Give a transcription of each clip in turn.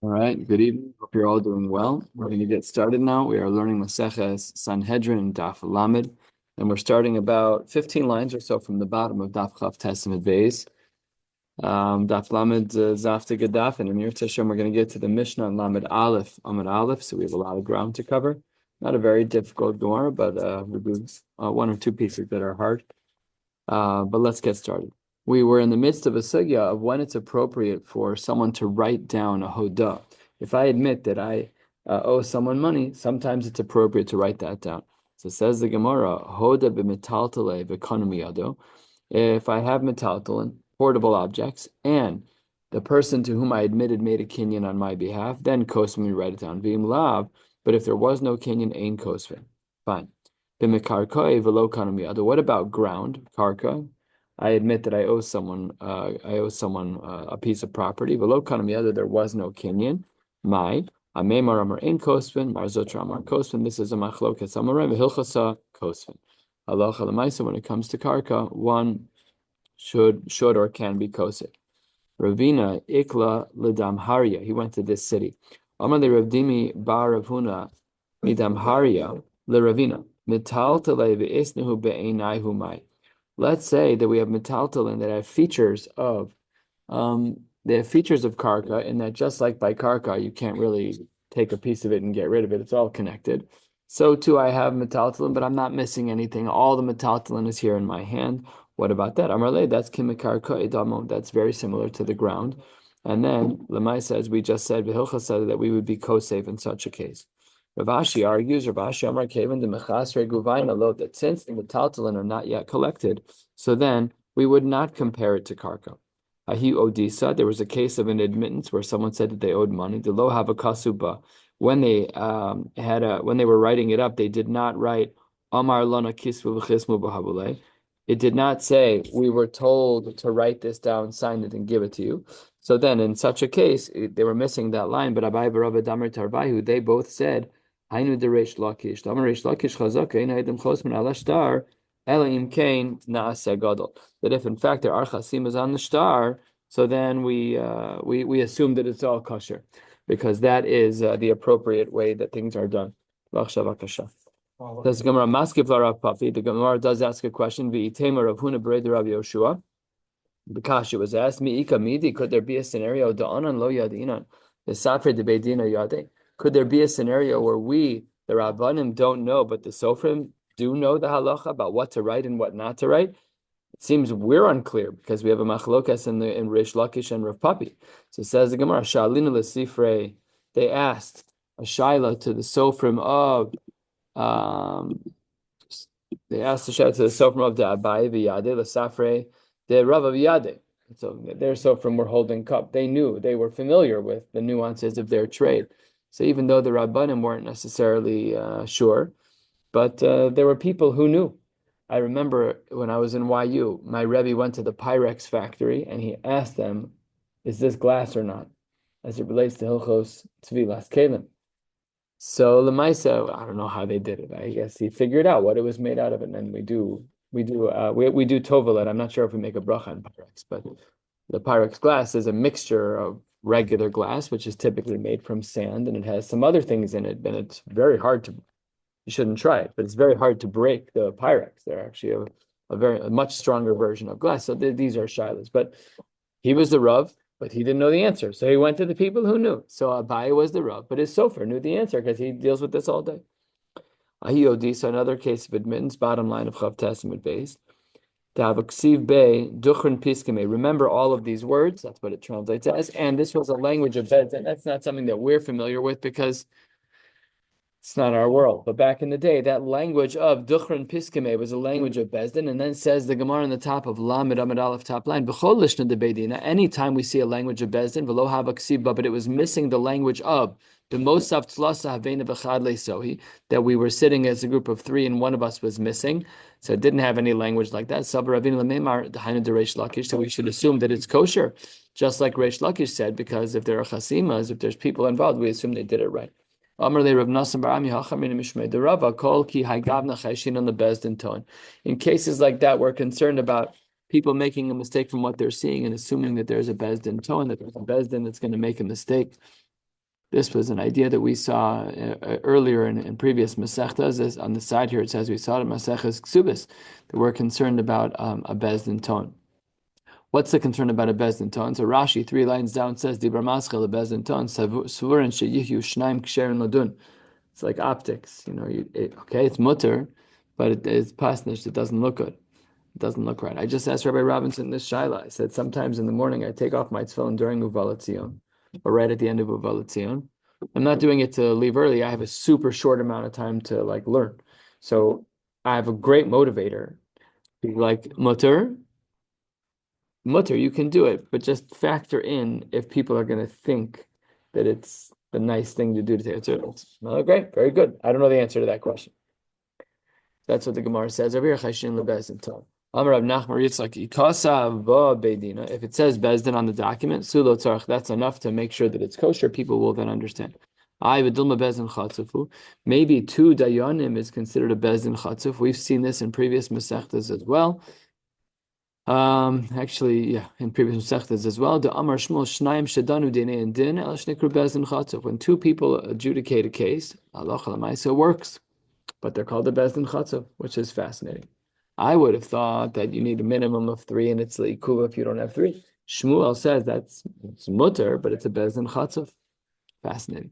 All right, good evening. Hope you're all doing well. We're going to get started now. We are learning Maseches Sanhedrin and Daf Lamed, and we're starting about 15 lines or so from the bottom of Daf Chav Testament Beis. Daf Lamed Zafta Gadaf, and in Mir Tashem, we're going to get to the Mishnah on Lamed Aleph, Amud Aleph, so we have a lot of ground to cover. Not a very difficult Gemara, but we do one or two pieces that are hard. But let's get started. We were in the midst of a sugya of when it's appropriate for someone to write down a hodah. If I admit that I owe someone money, sometimes it's appropriate to write that down. So says the Gemara, hoda b'metaltale v'ekonomi yado. If I have metaltalin, portable objects, and the person to whom I admitted made a kinyan on my behalf, then kosvin, we write it down. V'im lav, but if there was no kinyan, ain kosvin. Fine. What about ground, karka? I admit that I owe someone a piece of property. There was no kinyan. My amemar amar ein kosvin, marzotra amar kosvin. This is a machlokas amarim v'hilchasa kosvin. Halacha l'maisa, when it comes to karka, one should or can be kosek. Ravina ikla l'damharia. He went to this city. Amar le Ravdimi bar Ravhuna midamharia l'Ravina. Let's say that we have metaltalin that have features of karka, and that just like by karka, you can't really take a piece of it and get rid of it. It's all connected. So too, I have metaltalin, but I'm not missing anything. All the metaltalin is here in my hand. What about that? Amarle, that's kimikarka idamo. That's very similar to the ground. And then Lamai says, we just said that we would be kosev in such a case. Rav Ashi argues, Rav Ashi Amar Kevin the Mechasre Guvayna Lo, that since the metaltalin are not yet collected, so then we would not compare it to karka. Ahi Odisa, there was a case of an admittance where someone said that they owed money. The Lo have a kasuba. When they when they were writing it up, they did not write Amar Lana Kisvu v'Chismu b'Habulei. It did not say we were told to write this down, sign it, and give it to you. So then, in such a case, they were missing that line. But Abai Barava Damar Tarvahu, they both said, Hainu de Reish Lakish. Damar Reish Lakish Chazaka, Ein Haidim Chosman Ala Shtar, Ela Im Kain Naaseh Gadol. That if in fact there are chasimas on the shtar, so then we assume that it's all kosher, because that is the appropriate way that things are done. Says Gemara, Maskiv la Rav Papi. The Gemara does ask a question. V'itema Rav Huna b'rei Rav Yoshua. The kasha was asked, Mi'ika midi, could there be a scenario, da'anan lo yadinan, the safre de beidina yade? Could there be a scenario where we, the Rabbanim, don't know, but the Sofrim do know the halacha about what to write and what not to write? It seems we're unclear because we have a machlokas in Reish Lakish and Rav Papi. So it says the Gemara, Shalina l'sifrei, they asked a shaila to the Sofrim of they asked the shaila to the Sofrim of the Abaye v'yade l'safrei the Rav Aviyade. So their Sofrim were holding cup. They knew, they were familiar with the nuances of their trade. So even though the Rabbanim weren't necessarily sure, but there were people who knew. I remember when I was in YU, my Rebbe went to the Pyrex factory and he asked them, is this glass or not? As it relates to Hilchos Tzvilas Kelim. So Lemaisa, I don't know how they did it. I guess he figured out what it was made out of, and then we do tovelet. I'm not sure if we make a bracha on Pyrex, but the Pyrex glass is a mixture of regular glass, which is typically made from sand, and it has some other things in it, and it's very hard to, you shouldn't try it, but it's very hard to break the Pyrex. They're actually a much stronger version of glass. So these are shilas. But he was the Rav, but he didn't know the answer. So he went to the people who knew. So Abaye was the Rav, but his Sofer knew the answer because he deals with this all day. So another case of admittance, bottom line of Chav Testament base. Remember all of these words, that's what it translates as. And this was a language of Bezdin. That's not something that we're familiar with because it's not our world. But back in the day, that language of Duchran Piskime was a language of Bezdin. And then says the Gemara on the top of Lamed Amid Aleph top line, anytime we see a language of Bezdin, but it was missing the language of that we were sitting as a group of three and one of us was missing. So it didn't have any language like that. So we should assume that it's kosher, just like Reish Lakish said, because if there are chasimas, if there's people involved, we assume they did it right. In cases like that, we're concerned about people making a mistake from what they're seeing and assuming that there's a bezdin tone, that there's a bezdin that's going to make a mistake. This was an idea that we saw earlier in previous Masechtas. On the side here, it says we saw it in Maseches Ksubis, that we're concerned about a bezdin tone. What's the concern about a bezdin tone? So Rashi, 3 lines down, says Dibra Maschel, a bezdin tone, Suvurin Sheyihyu Shnaim Ksherin Ladun. It's like optics, okay, it's mutter, but it's pasnish. It doesn't look good. It doesn't look right. I just asked Rabbi Robinson this shaila. I said sometimes in the morning I take off my tefillin during Uval Tzion, or right at the end of Uval Tzion. I'm not doing it to leave early. I have a super short amount of time to learn. So I have a great motivator. Like mutter, you can do it, but just factor in if people are going to think that it's the nice thing to do to take it. Oh, great, very good. I don't know the answer to that question. That's what the Gemara says over here. Chashin lebezin tov. Amar Rav Nachman Yitzchak ikasa va beidina. If it says bezdin on the document, sulo tzarich, that's enough to make sure that it's kosher. People will then understand. I v'dilma bezdin chatzufu. Maybe 2 dayanim is considered a bezdin chatzuf. We've seen this in previous masechtas as well. Actually, yeah, in previous Masechtas as well. The Amar Shmuel Shnaim Shadanu Dinei and Din El Shnikru Bezdin Chatzuf. When 2 people adjudicate a case, halacha l'maisa works, but they're called the Bezdin Chatzuf, which is fascinating. I would have thought that you need a minimum of 3, and it's l'ikuva if you don't have 3. Shmuel says it's mutter, but it's a Bezdin Chatzuf. Fascinating.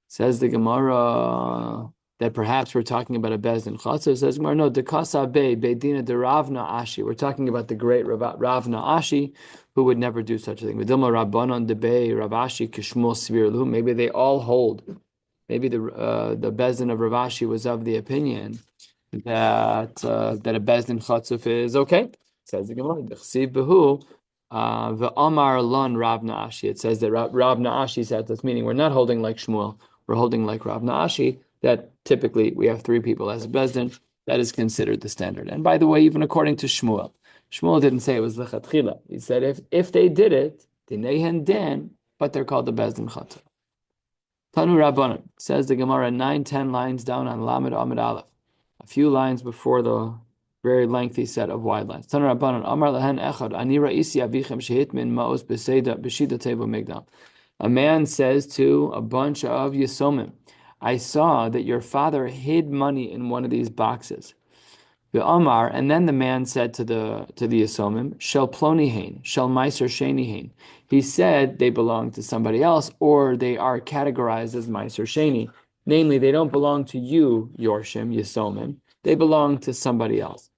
Says the Gemara that perhaps we're talking about a bezdin chatzah. Says Gemara, no, dekasa beidina de Ravna Ashi. We're talking about the great Ravna Ashi, who would never do such a thing. V'dilma Rabbanon de Bei Rav Ashi kishmul svir lu. Maybe they all hold. Maybe the bezdin of Rav Ashi was of the opinion that a bezdin chatzuf is okay. Says the Gemara, dechsiv behu. The Amar Lon Rav Naashi. It says that Rav Naashi said this, meaning we're not holding like Shmuel. We're holding like Rav Naashi, that typically we have 3 people as a bezdin. That is considered the standard. And by the way, even according to Shmuel, Shmuel didn't say it was lechatchila. He said if they did it, dinehen den, but they're called the bezdin chatzah. Tanu Rabbanan, says the Gemara 9-10 lines down on Lamed Amid Aleph, a few lines before the very lengthy set of wide lines. Tanu Rabbanan, Amar lehen echad, ani ra'isi avichem shehitmin ma'os b'shida tevo migdal. A man says to a bunch of Yisomim, I saw that your father hid money in one of these boxes. The Amar, and then the man said to the Yisomim, Shel ploni hain, shel meiser sheni hain. He said they belong to somebody else, or they are categorized as meiser sheni. Namely, they don't belong to you, Yorshim, Yisomim. They belong to somebody else.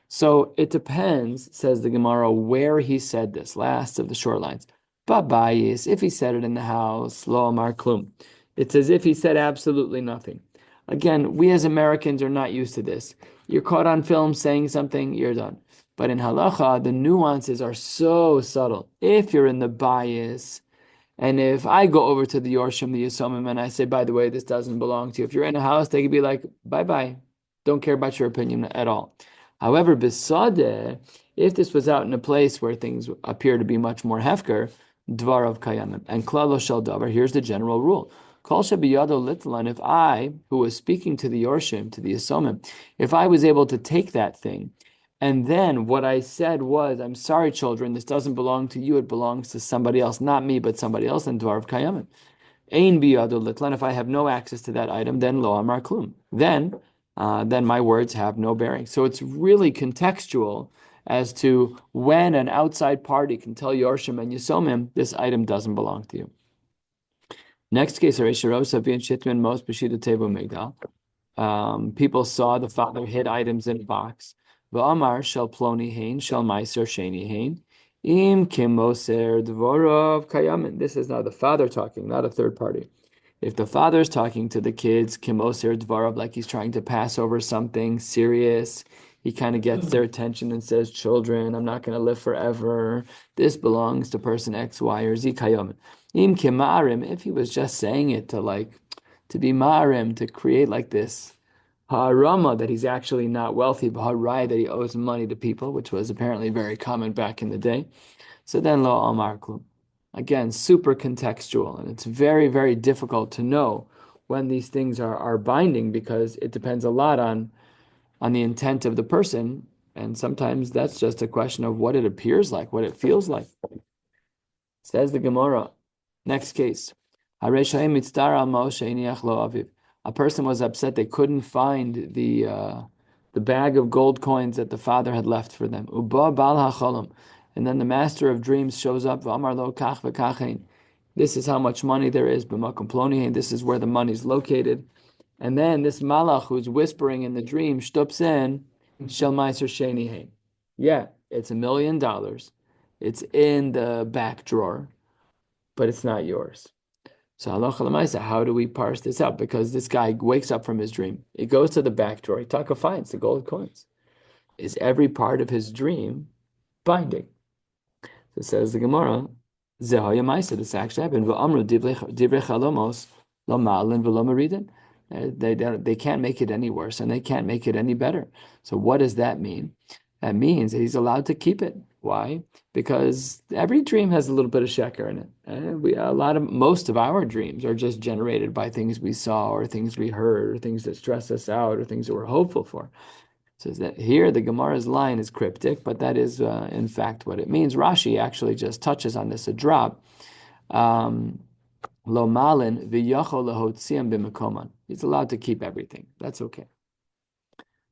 So it depends, says the Gemara, where he said this, last of the short lines. Babayis, if he said it in the house, lo amar klum. It's as if he said absolutely nothing. Again, we as Americans are not used to this. You're caught on film saying something, you're done. But in halacha, the nuances are so subtle. If you're in the bias, and if I go over to the Yorshim, the Yisomim, and I say, by the way, this doesn't belong to you. If you're in a house, they could be like, bye-bye. Don't care about your opinion at all. However, bisadeh, if this was out in a place where things appear to be much more hefker, dvarav kayamim. And klalo shel davar, here's the general rule. Kol shebiyado litlan, if I, who was speaking to the Yorshim, to the Yisomim, if I was able to take that thing, and then what I said was, I'm sorry, children, this doesn't belong to you, it belongs to somebody else, not me, but somebody else, and dvarav kayamim. Ein biyado litlan, if I have no access to that item, then lo amar klum. Then my words have no bearing. So it's really contextual as to when an outside party can tell Yorshim and Yisomim, this item doesn't belong to you. Next case, people saw the father hid items in a box. V'amar shel ploni hein, shel meiser sheni hein. Im kimoser dvorov kayamin. This is now the father talking, not a third party. If the father is talking to the kids, kimoser dvorov, like he's trying to pass over something serious, he kind of gets their attention and says, children, I'm not going to live forever. This belongs to person X, Y, or Z kayamin. Im kimarim, if he was just saying it to be marim, to create like this harama that he's actually not wealthy, b'harai that he owes money to people, which was apparently very common back in the day. So then lo amar klum. Again, super contextual, and it's very, very difficult to know when these things are binding because it depends a lot on the intent of the person, and sometimes that's just a question of what it appears like, what it feels like. Says the Gemara. Next case. A person was upset they couldn't find the bag of gold coins that the father had left for them. And then the master of dreams shows up. This is how much money there is. This is where the money's located. And then this malach who's whispering in the dream, shtups in, shel meiser sheni. Yeah, it's $1,000,000. It's in the back drawer, but it's not yours. So halacha l'maisa, how do we parse this out? Because this guy wakes up from his dream. He goes to the back drawer. He finds the gold coins. Is every part of his dream binding? So says the Gemara, Zehaya Maisa, this actually happened. V'amru divrei chalomos lo ma'alin v'lo meridin. They can't make it any worse and they can't make it any better. So what does that mean? That means that he's allowed to keep it. Why? Because every dream has a little bit of sheker in it. Most of our dreams are just generated by things we saw or things we heard or things that stress us out or things that we're hopeful for. So that here the Gemara's line is cryptic, but that is in fact what it means. Rashi actually just touches on this a drop. Lo malin v'yachol lahotziam b'mekoman. He's allowed to keep everything. That's okay.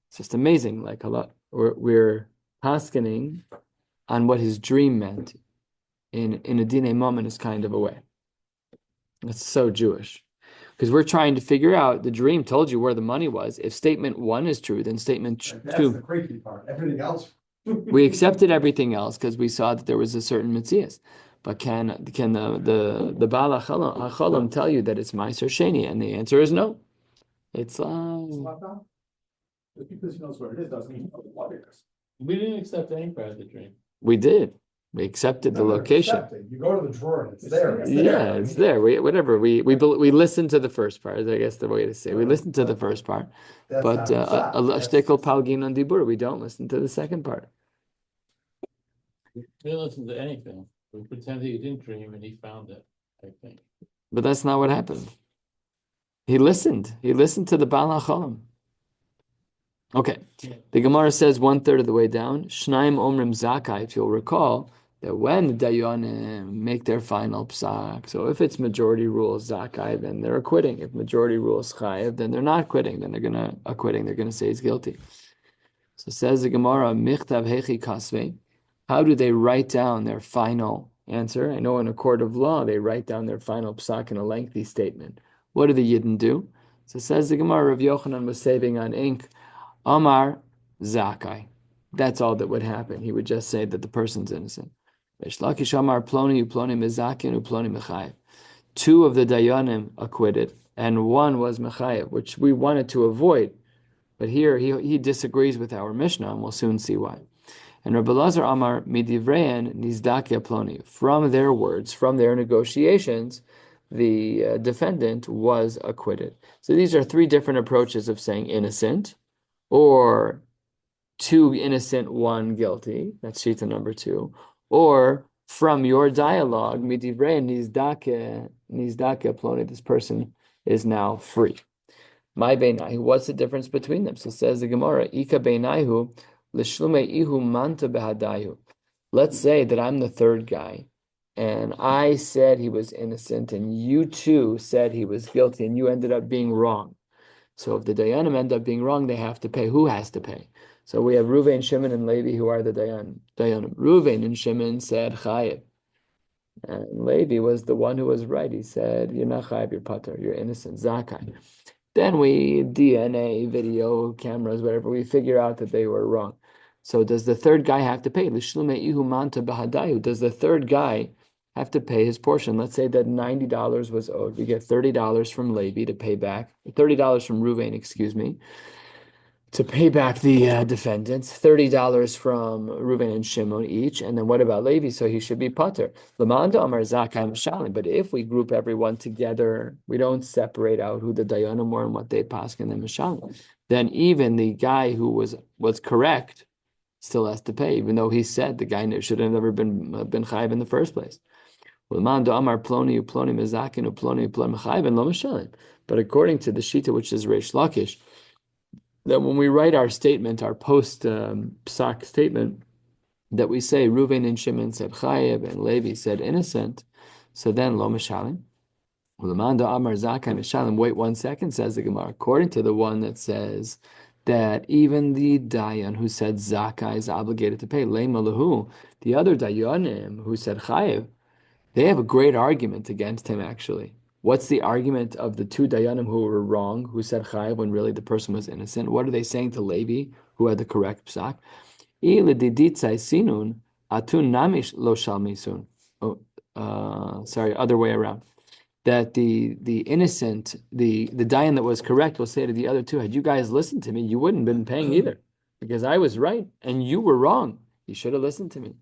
It's just amazing. Like a lot, we're paskening on what his dream meant in a dinei moment is kind of a way. It's so Jewish. Because we're trying to figure out, the dream told you where the money was. If statement 1 is true, then statement 2. That's the crazy part. Everything else. We accepted everything else because we saw that there was a certain mitzias. But can the Baal HaCholam tell you that it's Meiser Sheni? And the answer is no. It's Just because he knows where it is doesn't mean he knows what it is. We didn't accept any part of the dream. we did. We accepted the location. You go to the drawer and it's there. Yeah, it's there. We listened to the first part. I guess the way to say we listened to the first part, but a shtickle palgin on dibur. We don't listen to the second part. We didn't listen to anything. We pretended he didn't dream and he found it, I think. But that's not what happened. He listened. He listened to the Baal HaCholam. Okay. The Gemara says 1/3 of the way down. Shnaim omrim zakai. If you'll recall that when the dayanim make their final psak, so if it's majority rules zakai, then they're acquitting. If majority rules chayev, then they're not quitting. Then they're gonna acquitting. They're gonna say he's guilty. So says the Gemara, michtav hechi kasvei. How do they write down their final answer? I know in a court of law they write down their final psak in a lengthy statement. What do the Yidden do? So says the Gemara, Rav Yochanan was saving on ink. Amar Zakai. That's all that would happen. He would just say that the person's innocent. Amar Ploni Uploni Mezakin Uploni Mechayev. 2 of the Dayanim acquitted, and 1 was Mechayev, which we wanted to avoid. But here he disagrees with our Mishnah, and we'll soon see why. And Rabbi Lazar Amar Midivrein Nizdakia Ploni. From their words, from their negotiations, the defendant was acquitted. So these are 3 different approaches of saying innocent, or 2 innocent, 1 guilty. That's shita number 2. Or from your dialogue, midivrei nizdake ploni. This person is now free. My beinai. What's the difference between them? So says the Gemara, Ika beinaihu l'shlume ihu manta behadayu. Let's say that I'm the 3rd guy, and I said he was innocent, and you too said he was guilty, and you ended up being wrong. So if the Dayanim end up being wrong, they have to pay. Who has to pay? So we have Ruvain, Shimon, and Levi, who are the Dayanim. Ruvain and Shimon said Chayev. And Levi was the one who was right. He said, you're not Chayev, you're Pater, you're innocent, Zakai. Then we, DNA, video, cameras, whatever, we figure out that they were wrong. So does the 3rd guy have to pay? Does the 3rd guy have to pay his portion? Let's say that $90 was owed. You get $30 from Levi to pay back, $30 from Ruvain, to pay back the defendants, $30 from Ruvain and Shimon each, and then what about Levi? So he should be pater. Lamanda Amar Zakai Mishalim. But if we group everyone together, we don't separate out who the Dayanim were and what they pass in the Mishalim, then even the guy who was correct still has to pay, even though he said the guy should have never been chayiv in the first place. But according to the Shita, which is Reish Lakish, that when we write our statement, our post-psak statement, that we say Reuven and Shimon said chayev and Levi said innocent, so then lo mishalim. Ulamanda Amar Zakai Mishalim. Wait 1 second, says the Gemara. According to the one that says that even the Dayan who said Zakai is obligated to pay, Lema Lahu, the other Dayanim who said Chayev, they have a great argument against him, actually. What's the argument of the two Dayanim who were wrong, who said Chayev when really the person was innocent? What are they saying to Levi, who had the correct psak? Sinun, atun namish lo shalmisun. Sorry, other way around. That the innocent, the Dayan that was correct will say to the other two, had you guys listened to me, you wouldn't have been paying either. Because I was right and you were wrong. You should have listened to me.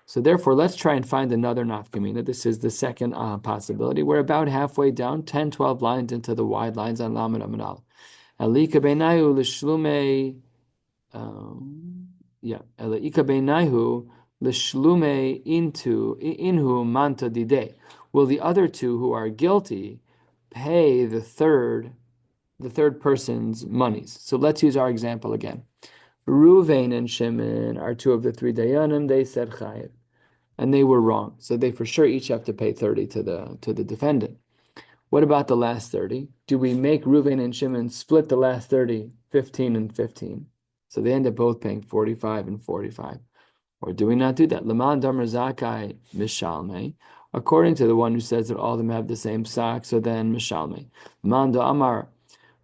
So therefore, let's try and find another nafkamina. This is the second possibility. We're about halfway down, 10, 12 lines into the wide lines on Lamed Amanal. Alika beinayu l'shlume, Alika beinayu l'shlume inhu manta dide. Will the other two who are guilty pay the third person's monies? So let's use our example again. Ruvain and Shimon are two of the three Dayanim. They said Chayev, and they were wrong. So they for sure each have to pay 30 to the defendant. What about the last 30? Do we make Ruvain and Shimon split the last 30, 15 and 15? So they end up both paying 45 and 45. Or do we not do that? Laman Damar Zakai Mishalme. According to the one who says that all of them have the same psak, so then Mishalme. Laman Damar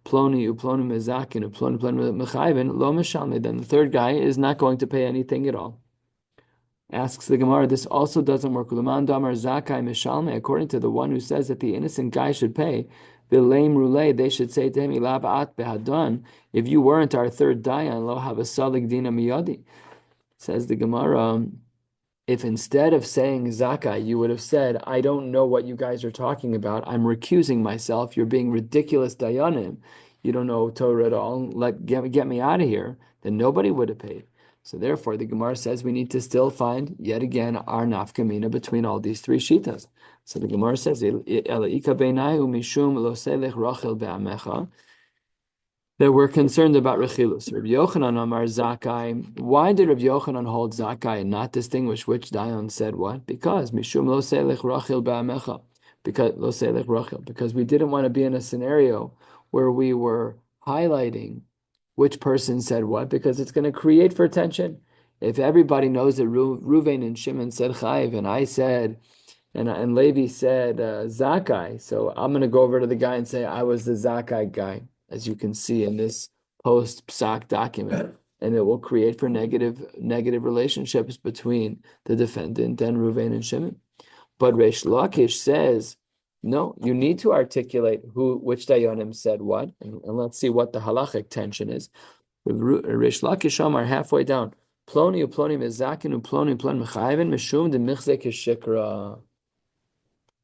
Ploni uploni mezakin uploni mechayven lo mishalme. Then the third guy is not going to pay anything at all. Asks the Gemara, this also doesn't work. L'man damar zakai mishalme. According to the one who says that the innocent guy should pay, v'leim rulei, they should say to him, ilav at behadon. If you weren't our third dayan, lo have a salig dina miyadi. Says the Gemara, if instead of saying Zakai, you would have said, I don't know what you guys are talking about. I'm recusing myself. You're being ridiculous, Dayanim. You don't know Torah at all. Get me out of here. Then nobody would have paid. So therefore, the Gemara says we need to still find, yet again, our nafkamina between all these three shitas. So the Gemara says, that we're concerned about Rechilus. Rabbi Yochanan Amar Zakai. Why did Rabbi Yochanan hold Zakai and not distinguish which Dayan said what? Because Mishum lo selech Rachel ba'amecha. Because lo selech Rachel. Because we didn't want to be in a scenario where we were highlighting which person said what, because it's going to create for tension. If everybody knows that Ruvain and Shimon said Chayiv, and I said, and Levi said Zakai, so I'm going to go over to the guy and say I was the Zakai guy, as you can see in this post-psak document, and it will create for negative relationships between the defendant and Ruvain and Shimon. But Reish Lakish says, no, you need to articulate which Dayanim said what, and let's see what the halachic tension is. Reish Lakish Amar halfway down. Ploni uploni mezakin uploni uploni mechayven mishum de michzek shikra.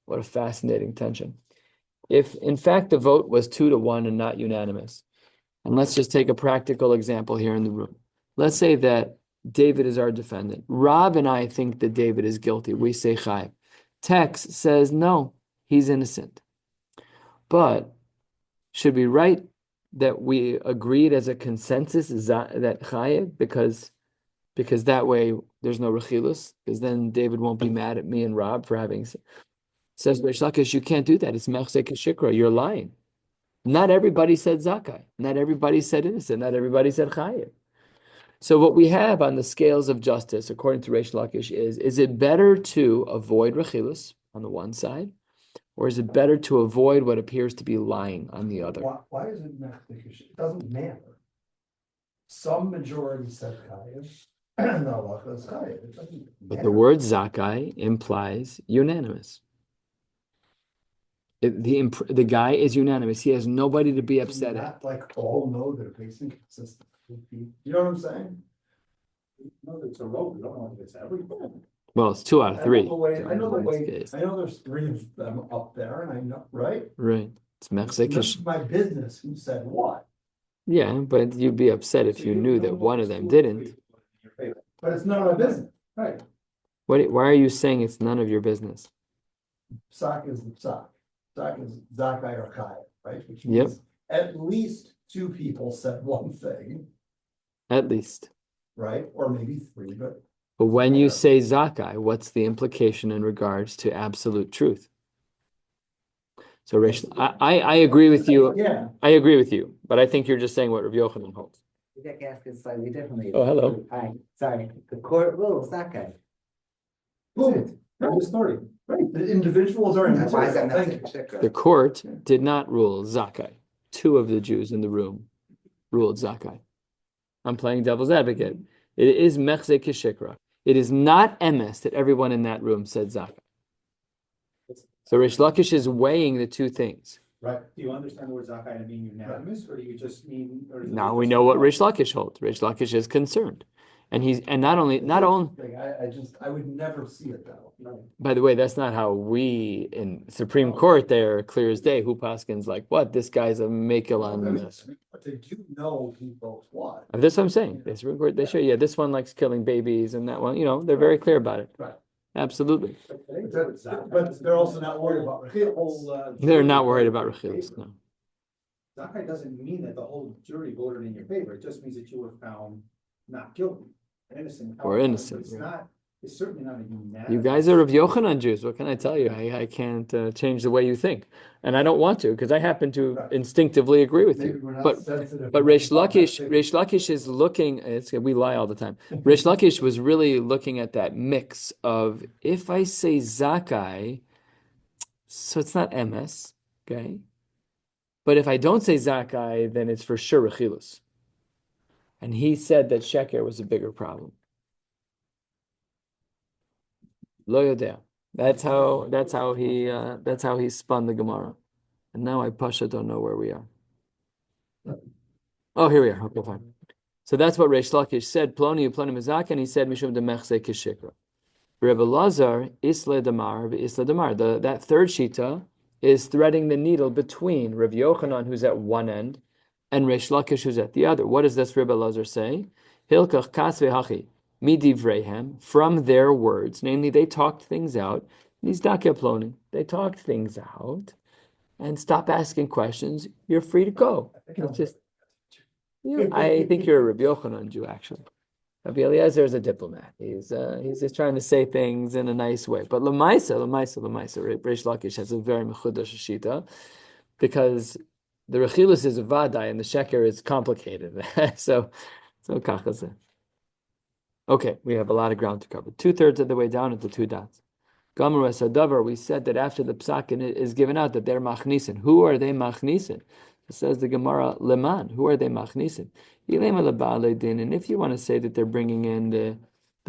What a fascinating tension. If, in fact, the vote was 2-1 and not unanimous, and let's just take a practical example here in the room. Let's say that David is our defendant. Rob and I think that David is guilty. We say Chayiv. Tex says, no, he's innocent. But should we write that we agreed as a consensus that Chayiv, because that way there's no Rechilus, because then David won't be mad at me and Rob for having... Says Reish Lakish, you can't do that. It's Mechzek Shikra. You're lying. Not everybody said Zakai. Not everybody said innocent. Not everybody said Chayiv. So what we have on the scales of justice, according to Reish Lakish, is it better to avoid Rechilus on the one side, or is it better to avoid what appears to be lying on the other? Why is it Mechzek? It doesn't matter. Some majority said Chayiv. No, it's Chayiv. It doesn't matter. But the word Zakai implies unanimous. The guy is unanimous. He has nobody to be upset at. Not like all know that it's inconsistent. You know what I'm saying? No, it's a road. We don't know if it's everything. Well, it's 2 out of 3. I know the way. I know there's 3 of them up there, and I know, right? Right. It's Mechzek. It's my business. Who said what? Yeah, but you'd be upset if you knew that one of them didn't. But it's none of my business, right? Why are you saying it's none of your business? Psak is the psak. Psak is Zakai or Chayiv, right? Which means at least 2 people said one thing. At least. Right? Or maybe 3, But when you say Zakai, what's the implication in regards to absolute truth? So I agree with you. Yeah. I agree with you, but I think you're just saying what Rav Yochanan holds. I can ask it slightly differently. Oh, hello. Hi, sorry, the court rules that guy. Boom, end of story, right, the individuals are. Why is that not? Thank you. The court did not rule Zakai. Two of the Jews in the room ruled Zakai. I'm playing devil's advocate. It is mechze kishikra. It is not emes that everyone in that room said Zakai. So Rish Lakish is weighing the two things. Right, do you understand the word Zakai to mean unanimous, or do you just mean? Now we know what Rish Lakish holds. Rish Lakish is concerned. And not only. I would never see it though. No. By the way, that's not how we in Supreme Court there clear as day. Who paskins like what? This guy's a makel on this. But they do know who votes what. That's what I'm saying. The Supreme Court, they show, yeah, this one likes killing babies and that one, they're very clear about it. Right. Absolutely. But they're also not worried about Rechilas. They're not worried about Rechilas, no. Zakai doesn't mean that the whole jury voted in your favor, it just means that you were found not guilty, innocent. Or innocent, It's yeah. not, it's certainly not a unanimous. You guys are Rav Yochanan Jews. What can I tell you? I can't change the way you think. And I don't want to, because I happen to instinctively agree with Maybe you. we're not But sensitive. Rish Lakish is looking, we lie all the time. Rish Lakish was really looking at that mix of, if I say Zakai, so it's not MS, okay? But if I don't say Zakai, then it's for sure Rechilus. And he said that Sheker was a bigger problem. Lo yodea. That's how he spun the Gemara. And now I pasha don't know where we are. Oh, here we are. Okay, fine. So that's what Reish Lakish said. Ploni Mizak, and he said Mishum de Mechse Kishikra. Rebbe Lazar Isle Damar Isle Damar. That third shita is threading the needle between Rav Yochanan, who's at one end, and Reish Lakish, who's at the other. What does this Rebbe Lazar say? Hilkach kasve hachi midivrehem, from their words, namely they talked things out. Nizdake ploni, they talked things out, and stop asking questions. You're free to go. It's just, I think you're a Rabbi Yochanan Jew, actually. Rabbi Eliezer is a diplomat. He's just trying to say things in a nice way. But Lamaisa, Reish Lakish has a very mechudash shita, because the Rechilus is a vadai and the Sheker is complicated. so kachazeh. Okay, we have a lot of ground to cover. 2/3 of the way down into 2 dots. Gamar Sadavar, we said that after the psakin is given out that they're machnisin. Who are they machnisin? It says the Gemara, Leman. Who are they machnisin? And if you want to say that they're bringing in the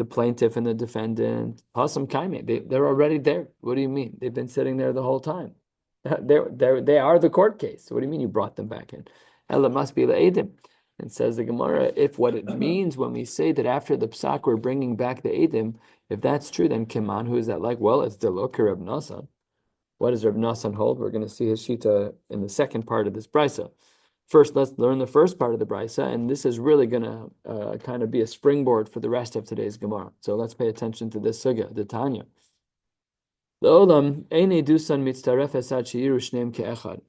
plaintiff and the defendant, Hasam Kaime, they're already there. What do you mean? They've been sitting there the whole time. They are the court case. What do you mean you brought them back in? Ella must be le'edim. And says the Gemara, if what it means when we say that after the psak we're bringing back the edim, if that's true, then Kiman, who is that like? Well, it's Delokir Reb Nasan. What does Reb Nasan hold? We're going to see his shita in the second part of this brisa. First, let's learn the first part of the brisa, and this is really going to kind of be a springboard for the rest of today's Gemara. So let's pay attention to this sugya, the Tanya. Le'olam eine dusan mitztaref esad sheiru shneim ke'echad.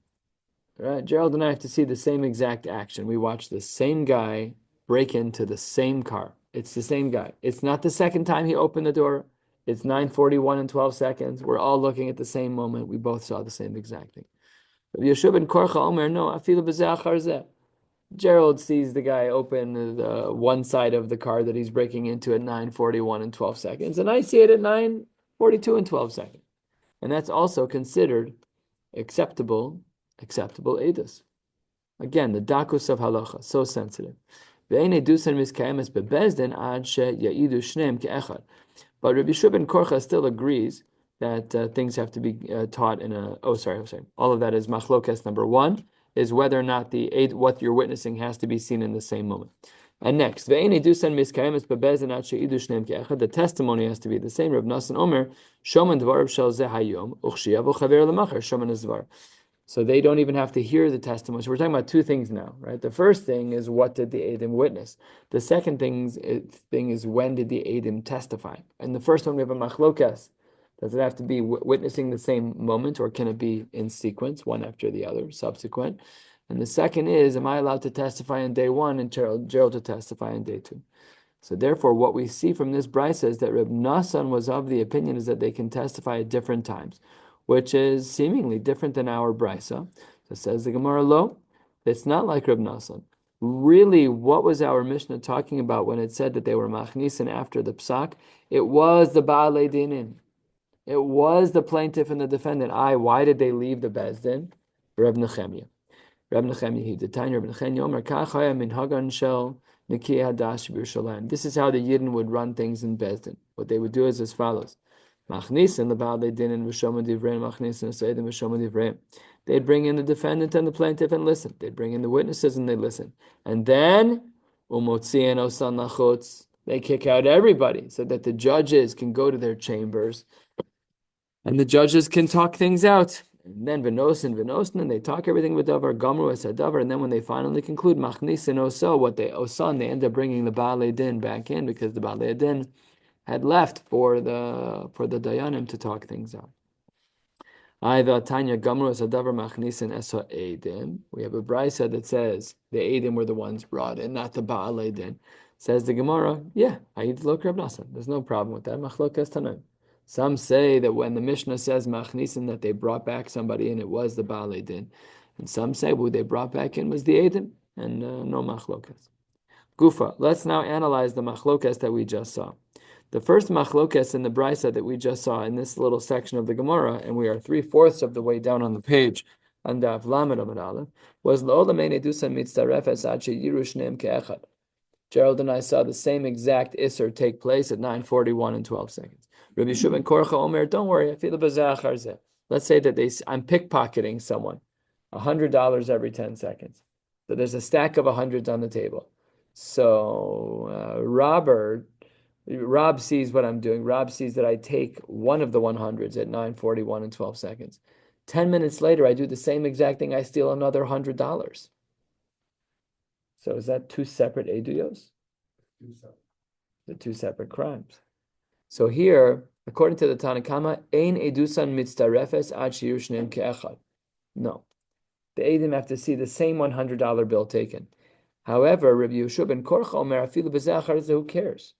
Right, Gerald and I have to see the same exact action. We watch the same guy break into the same car. It's the same guy. It's not the second time he opened the door. It's 9:41 and 12 seconds. We're all looking at the same moment. We both saw the same exact thing. Yeshua ben Korcha Omer, no, afilu b'zeh achar zeh. Gerald sees the guy open the one side of the car that he's breaking into at 9:41 and 12 seconds, and I see it at 9:42 and 12 seconds. And that's also considered acceptable edus. Again, the dakus of halacha, so sensitive. But Rabbi Shua ben Korcha still agrees that things have to be taught in a. Oh, sorry. All of that is machlokes number 1, is whether or not what you're witnessing has to be seen in the same moment. And next, the testimony has to be the same. Rav Nasan Omer, Shoman dvarav shel zeh hayom, uchshiyav uchaver lemacher, Shoman dvar. So they don't even have to hear the testimony. So we're talking about 2 things now, right? The first thing is, what did the Eidim witness? The second thing is when did the Eidim testify? And the first one, we have a machlokas. Does it have to be witnessing the same moment, or can it be in sequence, one after the other, subsequent? And the second is, am I allowed to testify on day 1 and Gerald to testify on day 2? So therefore, what we see from this brisa is that Reb Nasan was of the opinion is that they can testify at different times. which is seemingly different than our brisa. So says the Gemara, lo, it's not like Reb Nassan. Really, what was our Mishnah talking about when it said that they were machnisin after the psak? It was the baalei dinin. It was the plaintiff and the defendant. Why did they leave the bezdin? Reb Nechemia. Reb Nechemia, he detaining Reb Nechemia, Omer kachaya min hagan shel niki hadash b'Yerushalayim. This is how the Yidden would run things in bezdin. What they would do is as follows. Machnisin the baalei dinin v'shoma divrei machnisin seidim v'shoma divrei. They'd bring in the defendant and the plaintiff and listen. They'd bring in the witnesses and they listen. And then, umotzian osan lachutz, they kick out everybody so that the judges can go to their chambers and the judges can talk things out. And then v'nosin, and they talk everything with davar, gamru es davar, and then when they finally conclude machnisin oso, they end up bringing the baalei din back in because the baalei din had left for the dayanim to talk things out. We have a brisa that says the Eidim were the ones brought in, not the Baalei Din. Says the Gemara, yeah, there's no problem with that. Machlokas Tanaim. Some say that when the Mishnah says Machnisin, that they brought back somebody and it was the Baalei Din. And some say who they brought back in was the Eidim, and no Machlokas. Gufa, let's now analyze the Machlokas that we just saw. The first machlokas in the brisa that we just saw in this little section of the Gemara, and we are 3/4 of the way down on the page, on Daf Lamed Amud Aleph, was L'olamei Nedusa Mitzarefes Ad Sheyiru Shneim Ke'echad. Gerald and I saw the same exact Isser take place at 9:41 and 12 seconds. Rabbi Yeshua ben Korcha Omer, don't worry, I feel the. Let's say that I'm pickpocketing someone, $100 every 10 seconds. So there's a stack of 100s on the table. So Rob sees what I'm doing. Rob sees that I take one of the 100s at 9:41 and 12 seconds. 10 minutes later, I do the same exact thing. I steal another $100. So is that two separate eduyos? The two separate crimes. So here, according to the Tanakama, ein edusan mitztarefes ad shiur shneim ke'echad. No, the edim have to see the same $100 bill taken. However, Rabbi Yeshua ben Korcha Omer, afilu b'zeh, who cares?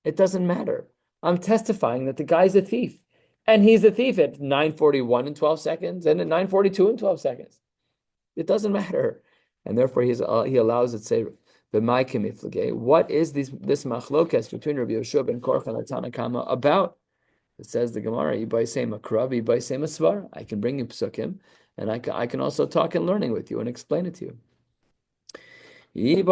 It doesn't matter. I'm testifying that the guy's a thief. And he's a thief at 9:41 and 12 seconds and at 9:42 and 12 seconds. It doesn't matter. And therefore he allows it to say, what is this machlokas between Rabbi Yeshua ben Korcha and Tanakama about? It says the Gemara, I can bring you psukim, and I can also talk in learning with you and explain it to you. The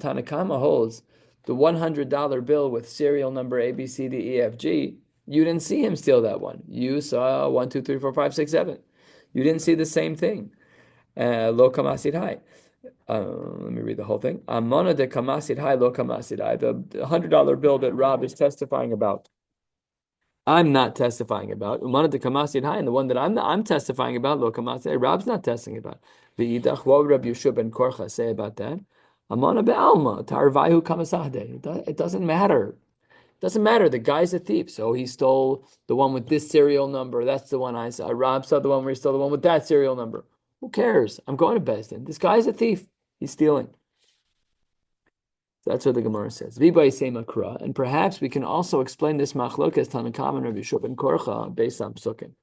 Tanakama holds the $100 bill with serial number A, B, C, D, E, F, G. You didn't see him steal that one. You saw 1, 2, 3, 4, 5, 6, 7. You didn't see the same thing. Lo kamasid hai. Let me read the whole thing. Amana de kamasid hai, lo kamasid hai. The $100 bill that Rob is testifying about, I'm not testifying about. Umana de kamasid hai, and the one that I'm testifying about, lo kamasid hai, Rob's not testifying about. V'idach, what would Rabbi Yeshua ben Korcha say about that? Amana be'alma, tarvayu kamasade. It doesn't matter. Doesn't matter. The guy's a thief, so he stole the one with this serial number. That's the one I saw. Rob saw the one where he stole the one with that serial number. Who cares? I'm going to Bezdin. This guy's a thief. He's stealing. That's what the Gemara says. And perhaps we can also explain this machlokas Tanakam and Rabbi Yeshua ben Korcha based on psukim.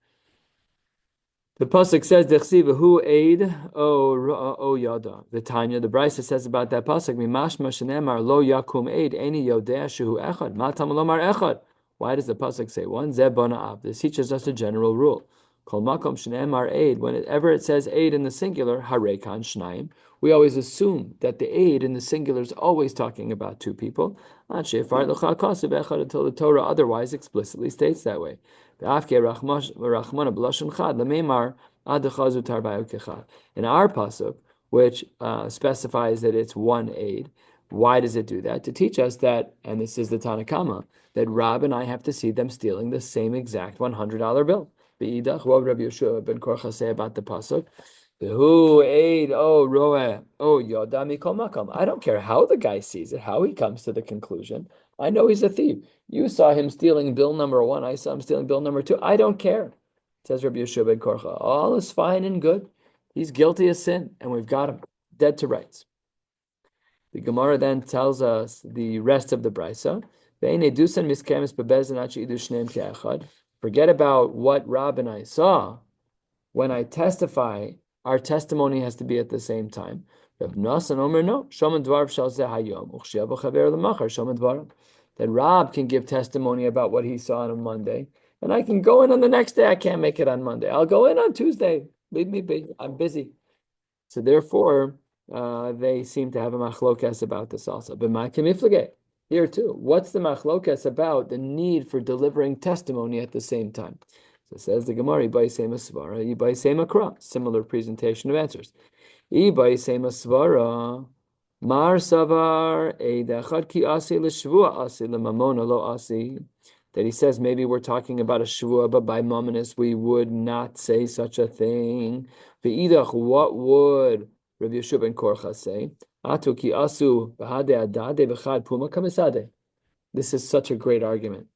The pasuk says, "Dechsiv aid o yada." The Tanya, the Brisa says about that pasuk, "Mimashma shenemar lo yakum aid eni yodea shehu echad matam lomar echad." Why does the pasuk say one? Zeh bona av. This teaches us a general rule. Kol makom shenemar aid. Whenever it says aid in the singular, harekan shnayim, we always assume that the aid in the singular is always talking about two people. Until the Torah otherwise explicitly states that way. In our pasuk, which specifies that it's one aid, why does it do that? To teach us that, and this is the Tanakama, that Rab and I have to see them stealing the same exact $100 bill. What would Rabbi Yeshua ben Korcha say about the pasuk? Who aid roeh yoda mikol makam. I don't care how the guy sees it, how he comes to the conclusion. I know he's a thief. You saw him stealing bill number 1. I saw him stealing bill number 2. I don't care. Says Rabbi Yeshua ben Korcha. All is fine and good. He's guilty of sin, and we've got him dead to rights. The Gemara then tells us the rest of the brisa. Forget about what Rab and I saw. When I testify, our testimony has to be at the same time. Rab Nasan Omer no, Shoman Dvar Shal Zeh Hayom, Uchshiava Chaver L'Machar, Shoman Dvar. That Rab can give testimony about what he saw on a Monday, and I can go in on the next day. I can't make it on Monday. I'll go in on Tuesday. Leave me be. I'm busy. So therefore, they seem to have a machlokas about this also. But my kamiflage here too. What's the machlokas about? The need for delivering testimony at the same time. So it says the Gemara, Ibaisema Svara, Ibaisema Kra. Similar presentation of answers. Ibaisema Svara, Mar Savar, Eidachad Ki Asi L'Shvua Asi L'Mamona Lo Asi. That he says maybe we're talking about a shvua, but by mominus we would not say such a thing. Ve'idach, what would Rabbi Yeshua ben Korcha say? Atu ki asu v'hade adade v'chad puma kamisade. This is such a great argument.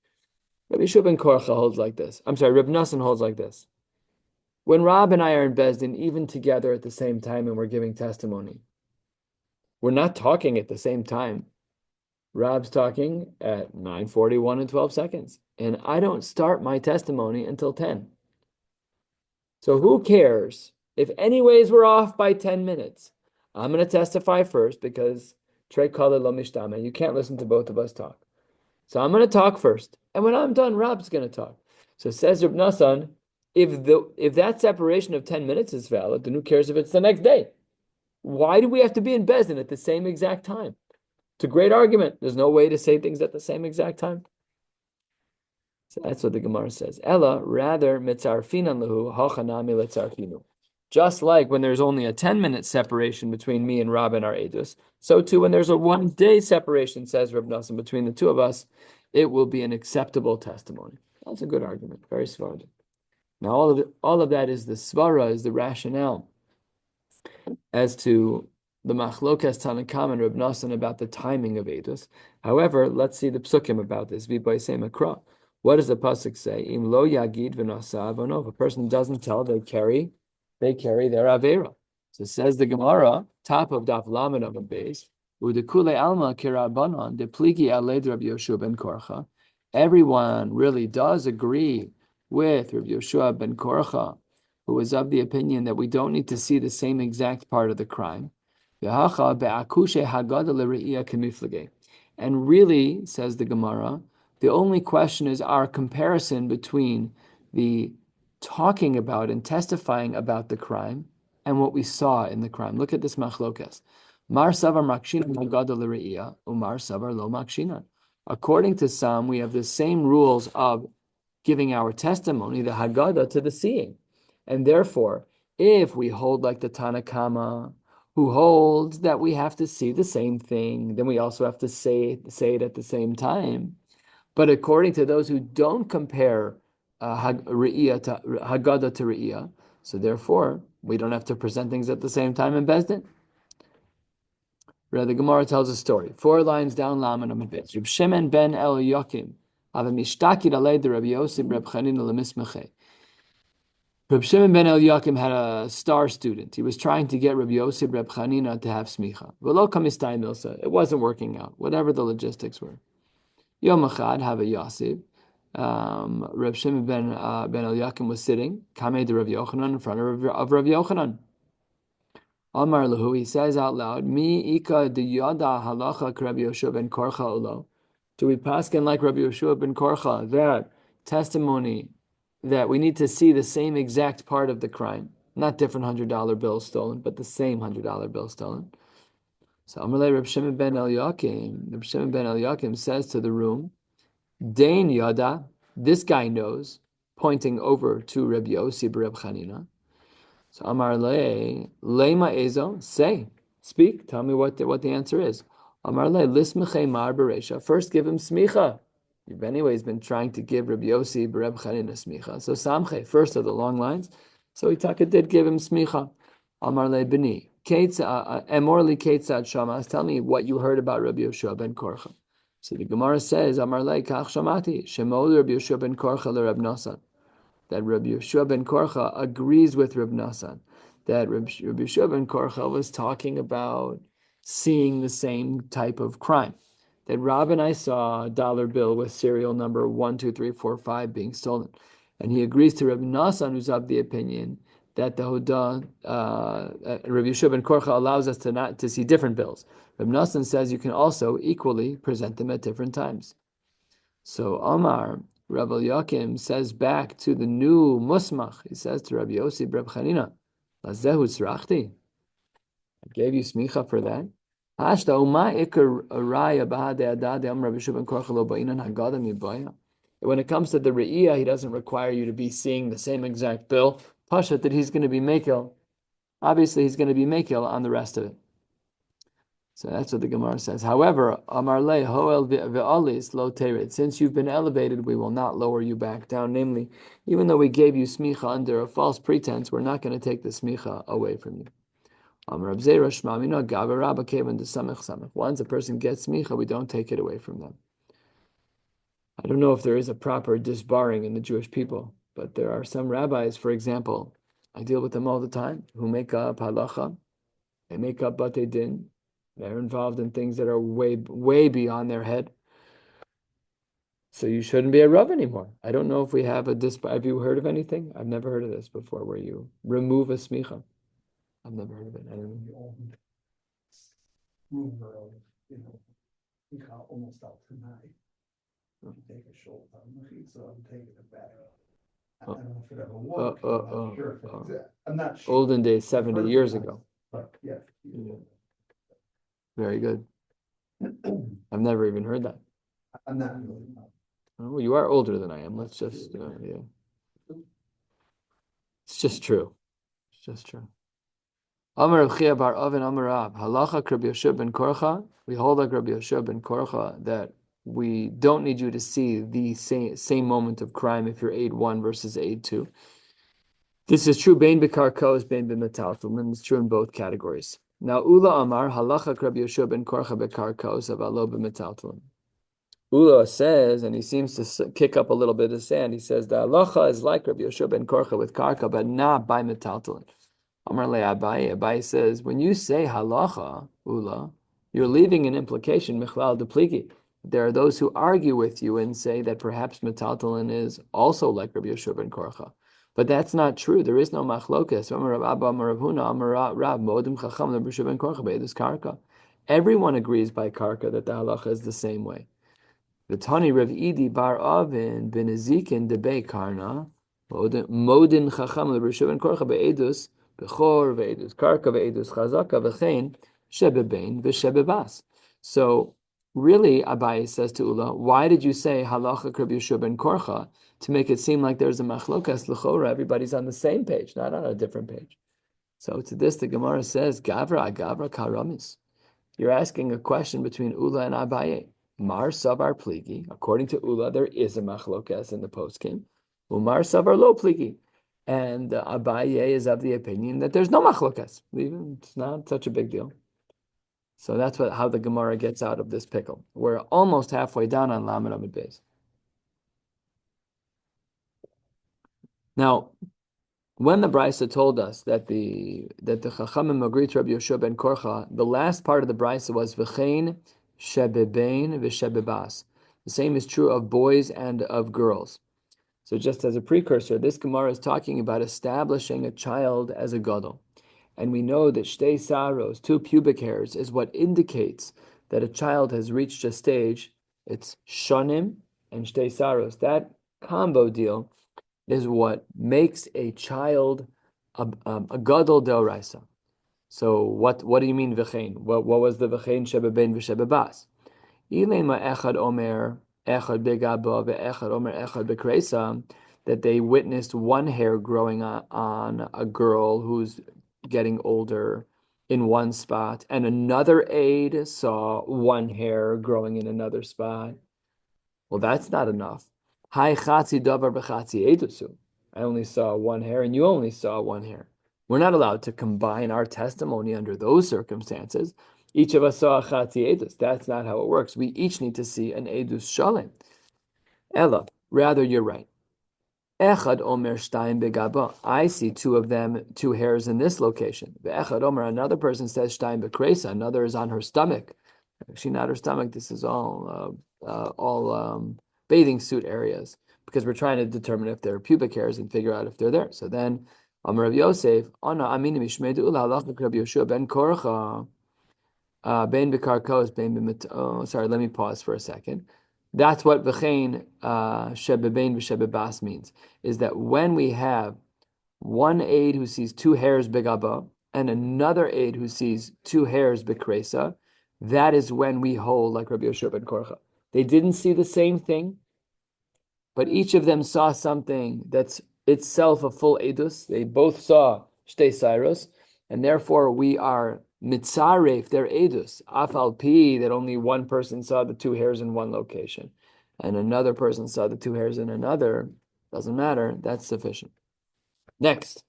Rabbi Yeshua ben Korcha holds like this. I'm sorry, Reb Nassan holds like this. When Rab and I are in Bezdin, even together at the same time, and we're giving testimony, we're not talking at the same time. Rab's talking at 9:41 and 12 seconds. And I don't start my testimony until 10. So who cares if anyways we're off by 10 minutes? I'm going to testify first because Trey Kala Lo Mishtame. You can't listen to both of us talk. So I'm going to talk first. And when I'm done, Rab's going to talk. So says Reb Nassan, if that separation of 10 minutes is valid, then who cares if it's the next day? Why do we have to be in Bezdin at the same exact time? It's a great argument. There's no way to say things at the same exact time. So that's what the Gemara says. Ella, rather, mitzarfinan lahu, hachanami letzarfinu. Just like when there's only a 10-minute separation between me and Rab and our Edus, so too when there's a 1-day separation, says Reb Nassim, between the two of us, it will be an acceptable testimony. That's a good argument. Very svardik. Now, all of that is the svara, is the rationale as to the machlokas Tanakam and Reb Nassan about the timing of Edus. However, let's see the psukim about this. What does the pasuk say? Im lo yagid v'nasa avono. If a person doesn't tell, they carry their avera. So says the Gemara, top of Daf Lamed of a base, udekule alma kirabanan depligi aled Rabbi Yeshua ben Korcha. Everyone really does agree with Rabbi Yeshua ben Korcha, who is of the opinion that we don't need to see the same exact part of the crime. And really, says the Gemara, the only question is our comparison between the talking about and testifying about the crime and what we saw in the crime. Look at this machlokas. Mar savar makshinan hagada l're'iyah, umar savar lo makshinan. According to some, we have the same rules of giving our testimony, the haggadah, to the seeing. And therefore, if we hold like the Tanakama, who holds that we have to see the same thing, then we also have to say it at the same time. But according to those who don't compare Haggadah to Re'iyah, so therefore, we don't have to present things at the same time in Bezdin. The Gemara tells a story. 4 lines down, Laman Amid Beis. Reb Shimon ben Eliyakim, Ava Mishtakid Alei de Rabbi Yosef Reb Chanina Lemismechei. Reb Shimon ben Eliyakim had a star student. He was trying to get Rabbi Yosef Reb Chanina to have smicha. V'lo kamistay milsa. It wasn't working out, whatever the logistics were. Yom Echad, have a Yosef. Reb Shimon ben Eliyakim was sitting, Kamei de Rav Yochanan, in front of Rav Yochanan. Amar lahu, he says out loud, Mi ika de yada halacha Rabbi Yeshua ben Korcha ulo. Do we paskin like Rabbi Yeshua ben Korcha, that testimony that we need to see the same exact part of the crime, not different $100 bills stolen, but the same $100 bill stolen? So Amalei Reb Shimon ben Eliyakim says to the room, Dain yada, this guy knows, pointing over to Reb Yossi Reb Chanina. So Amar le Lema Ezo, say, speak, tell me what the answer is. Amar le Lismechei Mar Beresha, first give him smicha. You've anyways been trying to give Reb Yossi Reb Chanina smicha. So Samche, first of the long lines. So Itaka did give him smicha. Amar le Bini, Emorli Ketzad Shamas, tell me what you heard about Rabbi Yeshua ben Korcha. So the Gemara says, Amar le Kach Shamati, Shemol Rabbi Yeshua ben Korcha le Reb Nasan. That Rabbi Yeshua ben Korcha agrees with Reb Nasan, that Rabbi Yeshua ben Korcha was talking about seeing the same type of crime. that Rob and I saw a dollar bill with serial number 12345 being stolen. And he agrees to Rabbi Nassan, who's of the opinion that the Huda, Rabbi Yeshua ben Korcha allows us to see different bills. Rabbi Nassan says you can also equally present them at different times. So Omar, Rabbi Yakim says back to the new Musmach, he says to Rabbi Yossi Reb Chanina, Lazehu tzrachti, I gave you smicha for that. When it comes to the Re'iyah, he doesn't require you to be seeing the same exact bill. Pashat that he's going to be Mekil. Obviously, he's going to be Mekil on the rest of it. So that's what the Gemara says. However, Amar le hoel ve'alis lo tered. Since you've been elevated, we will not lower you back down. Namely, even though we gave you smicha under a false pretense, we're not going to take the smicha away from you. Once a person gets smicha, we don't take it away from them. I don't know if there is a proper disbarring in the Jewish people, but there are some rabbis, for example, I deal with them all the time, who make up halacha, they make up batei din, they're involved in things that are way, way beyond their head. So you shouldn't be a Rav anymore. I don't know if we have a disbar. Have you heard of anything? I've never heard of this before, where you remove a smicha. I've never heard of it. I don't know. Rumor of, he got almost out tonight. You take a shoulder, so I'm taking it back. I don't know if it ever worked. I'm not sure if it exists. I'm not sure. Olden days, I've 70 heard years it, ago. But yeah. Very good. I've never even heard that. I'm not really. Oh, well, you are older than I am. Let's just, yeah. It's just true. It's just true. Amar Rav Chia bar Oven Amar Rab Halacha Rabbi Yeshua ben Korcha. We hold like Rabbi Yeshua ben Korcha that we don't need you to see the same moment of crime if you're aid 1 versus aid 2. This is true. Bein bekarkos, bein b'metaltalin. It's true in both categories. Now, Ula Amar Halacha Rabbi Yeshua ben Korcha bekarkos avalo b'metaltalin. Ula says, and he seems to kick up a little bit of sand. He says the halacha is like Rabbi Yeshua ben Korcha with karka, but not by metaltalin. Amar le Abaye. Abaye says, when you say halacha, Ula, you're leaving an implication, michlal depligi. There are those who argue with you and say that perhaps metaltalin is also like Rabbi Yeshua ben Korcha. But that's not true. There is no machlokas. Everyone agrees by karka that the halacha is the same way. The Tani Rav Idi bar Avin ben Ezekin debei karna modin chacham leBrishua ben Korcha beedus bechor veedus karka veedus chazaka v'chein shebebein v'shebebas. So really, Abaye says to Ula, why did you say halacha Rabbi Yeshua ben Korcha to make it seem like there's a machlokas l'chora? Everybody's on the same page, not on a different page. So to this, the Gemara says, Gavra karamis. You're asking a question between Ula and Abaye. Mar savar pligi. According to Ula, there is a machlokas in the poskim. Umar savar lo pligi. And Abaye is of the opinion that there's no machlokas. It's not such a big deal. So that's how the Gemara gets out of this pickle. We're almost halfway down on Lamed Amud Beis. Now, when the Brisa told us that the Chachamim agreed to Rabbi Yeshua ben Korcha, the last part of the Brisa was v'chein shebebein v'shebebas. The same is true of boys and of girls. So just as a precursor, this Gemara is talking about establishing a child as a gadol. And we know that shtei saros, 2 pubic hairs, is what indicates that a child has reached a stage. It's shanim and shtei saros. That combo deal is what makes a child a gadol deoraisa. So what do you mean v'chein? What was the v'chein shebebein v'shebebas? Ilema echad omer echad begaba ve'echad omer echad bekreisa, that they witnessed one hair growing on a girl who's getting older in one spot, and another aide saw one hair growing in another spot. Well, that's not enough. Hai chatzi davar b'chatzi edusu. I only saw one hair, and you only saw one hair. We're not allowed to combine our testimony under those circumstances. Each of us saw a chatzi edus. That's not how it works. We each need to see an edus shalem. Ella, rather, you're right. Echad omer shtayim begaba. I see 2 of them, 2 hairs in this location. Echad omer, another person says shtayim bekreisa. Another is on her stomach. Actually, not her stomach. This is all bathing suit areas because we're trying to determine if they're pubic hairs and figure out if they're there. So then, Amar Rav Yosef, Ana Amini Mishmedu Ula Halach Rabbi Yoshua ben Korcha, ben Bekarkos ben B'mit. Oh, sorry. Let me pause for a second. That's what V'chein Shebebein V'Shebebas means. Is that when we have one aide who sees two hairs begaba and another aide who sees two hairs bekresa, that is when we hold like Rabbi Yoshua ben Korcha. They didn't see the same thing, but each of them saw something that's itself a full edus. They both saw shtei sairos, and therefore we are mitzaref their edus. Afal pi that only one person saw the two hairs in one location, and another person saw the two hairs in another. Doesn't matter. That's sufficient. Next,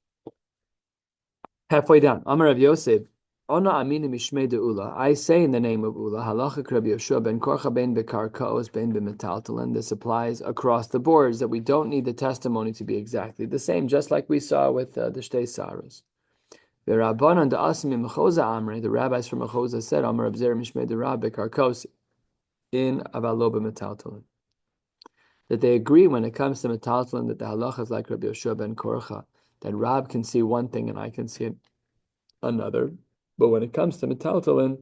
halfway down, Amar Rav Yosef, Ona Amini Mishmei de Ula. I say in the name of Ula, Halacha Rabbi Yoshua ben Korcha ben Bekarkaos ben B'metaltalan. This applies across the boards that we don't need the testimony to be exactly the same, just like we saw with the Shtei Saras. The Rabbanan de Asim Mechoza Amre, the rabbis from Mechoza said, Amar Abzer Mishmei de Rab Bekarkos in Avalo B'metaltalan. That they agree when it comes to metaltalan that the halacha is like Rabbi Yoshua ben Korcha, that Rab can see one thing and I can see another. But when it comes to metaltalan,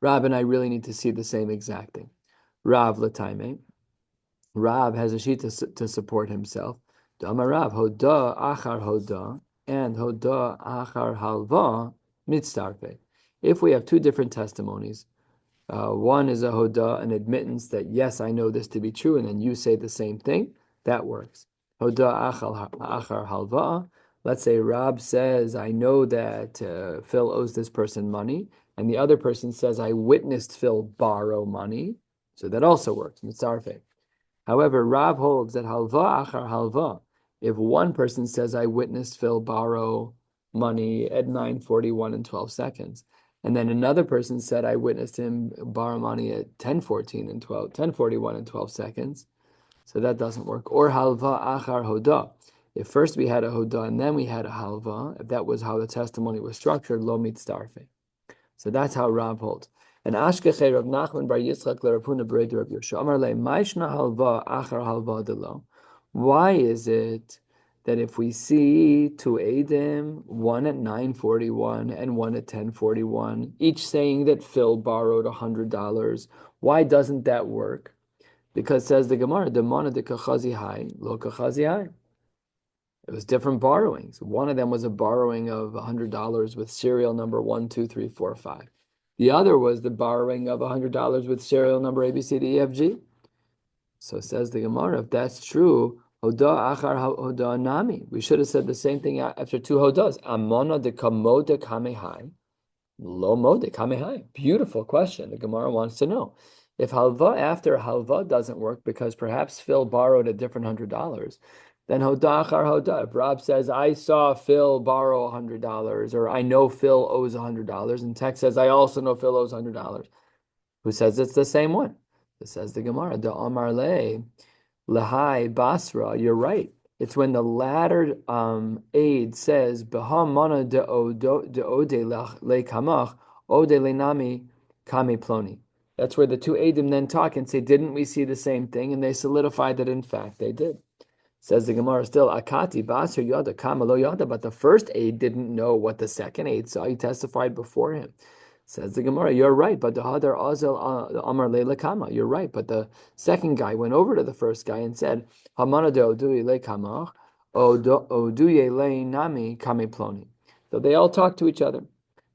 Rab and I really need to see the same exact thing. Rav l'taime. Rab has a sheet to support himself. Amar Rav, hoda achar hoda, and hoda achar halva mitzarfe. If we have two different testimonies, one is a hoda, an admittance that yes, I know this to be true, and then you say the same thing, that works. Hoda achar halva. Let's say Rab says, I know that Phil owes this person money, and the other person says, I witnessed Phil borrow money, so that also works. Mitzarfe. However, Rab holds that halva achar halva. If one person says, I witnessed Phil borrow money at 9:41 and 12 seconds, and then another person said, I witnessed him borrow money at 10:14 and 10:41 and 12 seconds. So that doesn't work. Or halva achar hoda. If first we had a hoda and then we had a halva, if that was how the testimony was structured, lo mitzdarfe. So that's how Rab holds. And Ashkechei Rav Nachman bar Yitzchak le Rav Huna b'rei Rav Yosha. Amar le, ma'ishna halva achar halva delo. Why is it that if we see two Eidim, one at 9:41 and one at 10:41, each saying that Phil borrowed $100, why doesn't that work? Because says the Gemara, Demona de kachazi hai, lo kachazi hai. It was different borrowings. One of them was a borrowing of $100 with serial number 1, 2, 3, 4, 5. The other was the borrowing of $100 with serial number A, B, C, D, E, F, G. So says the Gemara, if that's true, Hoda achar hoda nami. We should have said the same thing after two hodas. Amona de kamoda kamehai, lo mode kamehai. Beautiful question. The Gemara wants to know. If halva after halva doesn't work because perhaps Phil borrowed a different $100, then hoda achar hoda. If Rob says, I saw Phil borrow $100, or I know Phil owes $100, and Tex says, I also know Phil owes $100. Who says it's the same one? It says the Gemara, de Amar le. Lahai Basra, you're right. It's when the latter aid says, Bahamana de ode le kamach, ode le nami kame ploni. That's where the two aidim then talk and say, didn't we see the same thing? And they solidify that in fact they did. Says the Gemara still, Akati Basra yada kama lo yada, but the first aid didn't know what the second aid saw. He testified before him. Says the Gemara, you're right, but the Hadar Azel Amar Leila Kama, you're right, but the second guy went over to the first guy and said, Hamana de Oduye Le Kamach, Oduye Le Nami Kame Ploni. So they all talk to each other.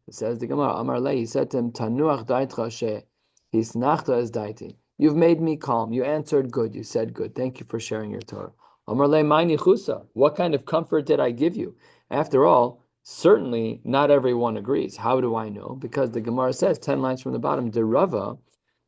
It says the Gemara, Amar Le, he said to him, Tanuach Daitra She, Hisnachta as Daiti. You've made me calm. You answered good. You said good. Thank you for sharing your Torah. Amar Le Maini Chusa. What kind of comfort did I give you? After all, certainly not everyone agrees. How do I know? Because the Gemara says 10 lines from the bottom, de Rava,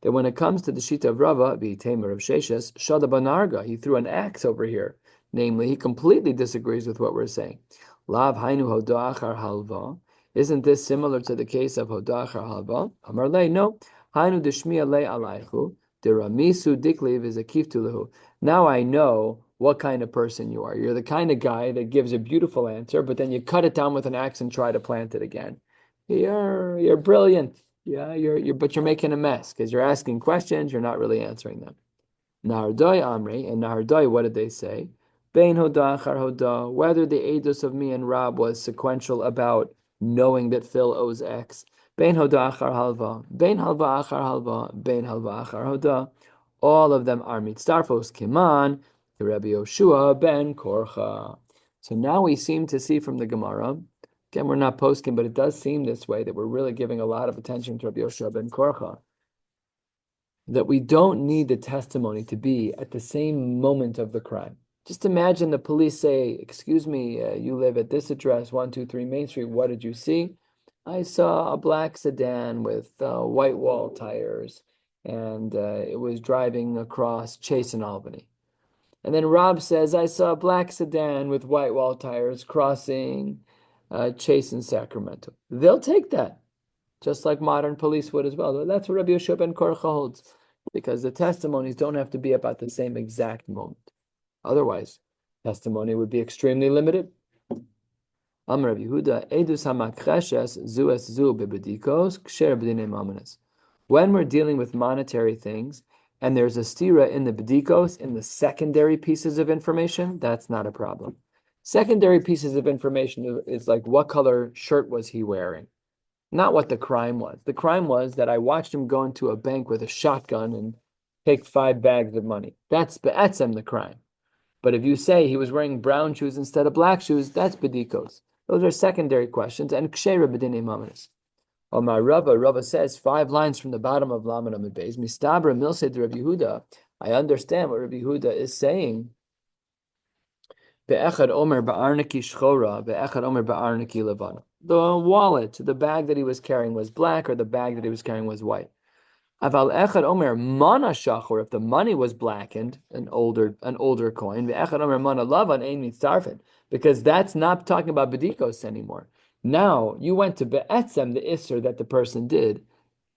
that when it comes to the Shita of Rava, the Tamer of Sheshes, Shada Banarga, he threw an axe over here. Namely, he completely disagrees with what we're saying. Lav Hainu Hoda Achar Halva. Isn't this similar to the case of Hoda Achar Halva? Amar Le, no. Hainu Deshmiya Le Alaichu, de Ramisu Dikliv is a Kiftulahu. Now I know what kind of person you are. You're the kind of guy that gives a beautiful answer, but then you cut it down with an axe and try to plant it again. You're brilliant. Yeah, but you're making a mess because you're asking questions, you're not really answering them. Nahardoi Amri, and Nahardoi, what did they say? Bein Hoda Achar Hoda, whether the edus of me and Rab was sequential about knowing that Phil owes X. Bein Hoda Achar Halva, Bein Halva Achar Halva, Bein Halva Achar Hoda. All of them are mitzarfos kiman to Rabbi Yoshua ben Korcha. So now we seem to see from the Gemara, again, we're not posting, but it does seem this way that we're really giving a lot of attention to Rabbi Yoshua ben Korcha, that we don't need the testimony to be at the same moment of the crime. Just imagine the police say, excuse me, you live at this address, 123 Main Street, what did you see? I saw a black sedan with white wall tires, and it was driving across Chase and Albany. And then Rob says, I saw a black sedan with white wall tires crossing Chase and Sacramento. They'll take that, just like modern police would as well. That's what Rabbi Yoshua ben Korcha holds, because the testimonies don't have to be about the same exact moment. Otherwise, testimony would be extremely limited. Amar Rabbi Yehuda, edus hamakreshes zues zu bebedikos ksher b'dinei mamanis. When we're dealing with monetary things, and there's a stira in the bedikos, in the secondary pieces of information, that's not a problem. Secondary pieces of information is like, what color shirt was he wearing? Not what the crime was. The crime was that I watched him go into a bank with a shotgun and take 5 bags of money. That's be'etzem the crime. But if you say he was wearing brown shoes instead of black shoes, that's bedikos. Those are secondary questions, and ksheira b'dinei mamanis. Omar Rava says 5 lines from the bottom of Lamed Amud Beis. Mistabra milsed Rabbi Yehuda. I understand what Rabbi Yehuda is saying. Be'echad omer ba'arniki shchora, be'echad omer ba'arniki levana. The wallet, the bag that he was carrying was black, or the bag that he was carrying was white. Aval echad omer mana shachor, if the money was blackened, an older coin. Be'echad omer mana lavan ein mitzarfin, because that's not talking about bedikos anymore. Now you went to be'etzem, the isser that the person did,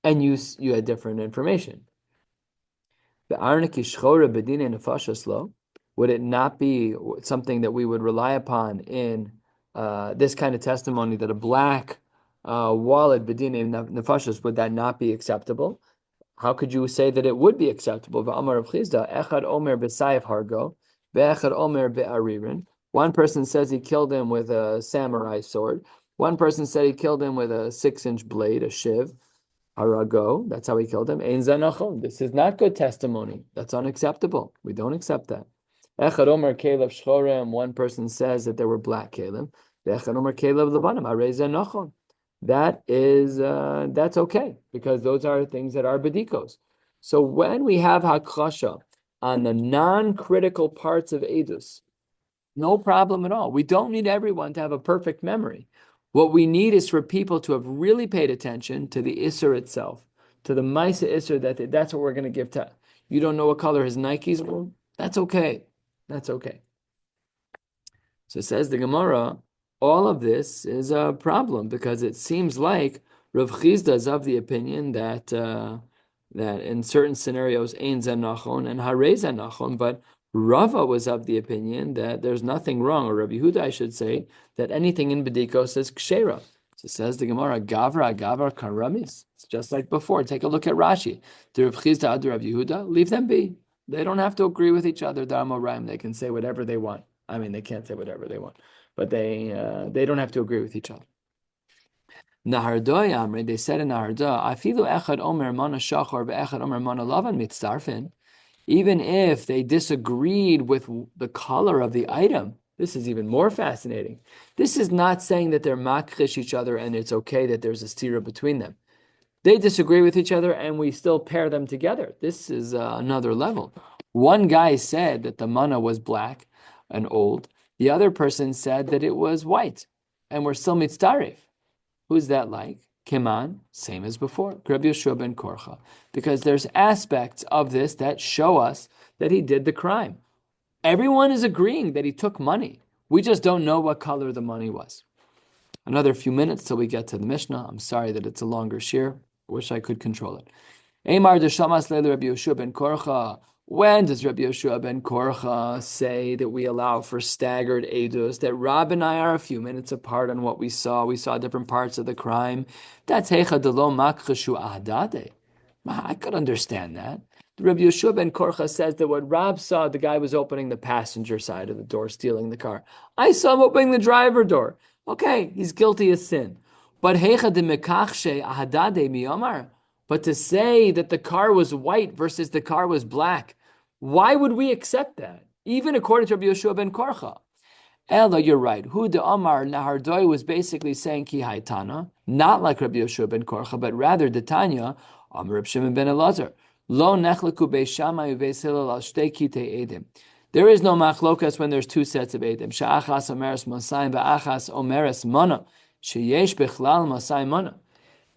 and you had different information. Be'arniki shchora b'dinei nefashos lo. Would it not be something that we would rely upon in this kind of testimony, that a black wallet b'dinei nefashos, would that not be acceptable? How could you say that it would be acceptable? V'amar Rav Chizda, echad omer b'sayif hargo, ve'echad omer be'aririn. One person says he killed him with a samurai sword. One person said he killed him with a 6-inch blade, a shiv. Harago, that's how he killed him. Ein zanachon. This is not good testimony. That's unacceptable. We don't accept that. Echad omer kelev shchorem. One person says that there were black kelim. Echad omer kelev levanim. Arei zanachon. That is, that's okay, because those are things that are bedikos. So when we have hakrasha on the non-critical parts of edus, no problem at all. We don't need everyone to have a perfect memory. What we need is for people to have really paid attention to the isser itself, to the Maisa isser, that's what we're going to give to. You don't know what color his Nikes were? That's okay. That's okay. So says the Gemara, all of this is a problem, because it seems like Rav Chizda is of the opinion that that in certain scenarios ein zeh nachon and harei zeh nachon, but Rava was of the opinion that there's nothing wrong, or Rabbi Yehuda, I should say, that anything in bedikos is kshera. So says the Gemara, gavra karamis. It's just like before. Take a look at Rashi. The Rav Chizda ad Rav Yehuda, leave them be. They don't have to agree with each other. They can say whatever they want. I mean, they can't say whatever they want, but they don't have to agree with each other. Nahardoi Amri, they said in Naharda, Afilu echad omer mana shachor ve'echad omer mana lavan mitzdarfin. Even if they disagreed with the color of the item, this is even more fascinating. This is not saying that they're makrish each other and it's okay that there's a stira between them. They disagree with each other and we still pair them together. This is another level. One guy said that the mana was black and old. The other person said that it was white, and we're still mitzdarif. Who's that like? Kiman, same as before. Rabbi Yoshua ben Korcha. Because there's aspects of this that show us that he did the crime. Everyone is agreeing that he took money. We just don't know what color the money was. Another few minutes till we get to the Mishnah. I'm sorry that it's a longer shiur. I wish I could control it. Eimar de Shamas Leila Rabbi Yoshua ben Korcha. When does Rabbi Yoshua ben Korcha say that we allow for staggered edus, that Rab and I are a few minutes apart on what we saw? We saw different parts of the crime. That's Hecha Delo Makchashu Ahdade. I could understand that. Rabbi Yoshua ben Korcha says that what Rab saw, the guy was opening the passenger side of the door, stealing the car. I saw him opening the driver door. Okay, he's guilty of sin. But Hecha de Mekachshe Ahdade Miyomar. But to say that the car was white versus the car was black, why would we accept that? Even according to Rabbi Yoshua ben Korcha. Ella, you're right. Hu de Amar Nahardoi was basically saying Ki Haitana, not like Rabbi Yoshua ben Korcha, but rather the Tanya, Amar Reb Shimon ben Elazar. Lo nechleku beis Shammai ubeis Hillel al shtei kitei edim. There is no machlokas when there's two sets of edim. She'achas omeres masayim ve'achas omeres mana. Sheyesh bechlal masayim mana.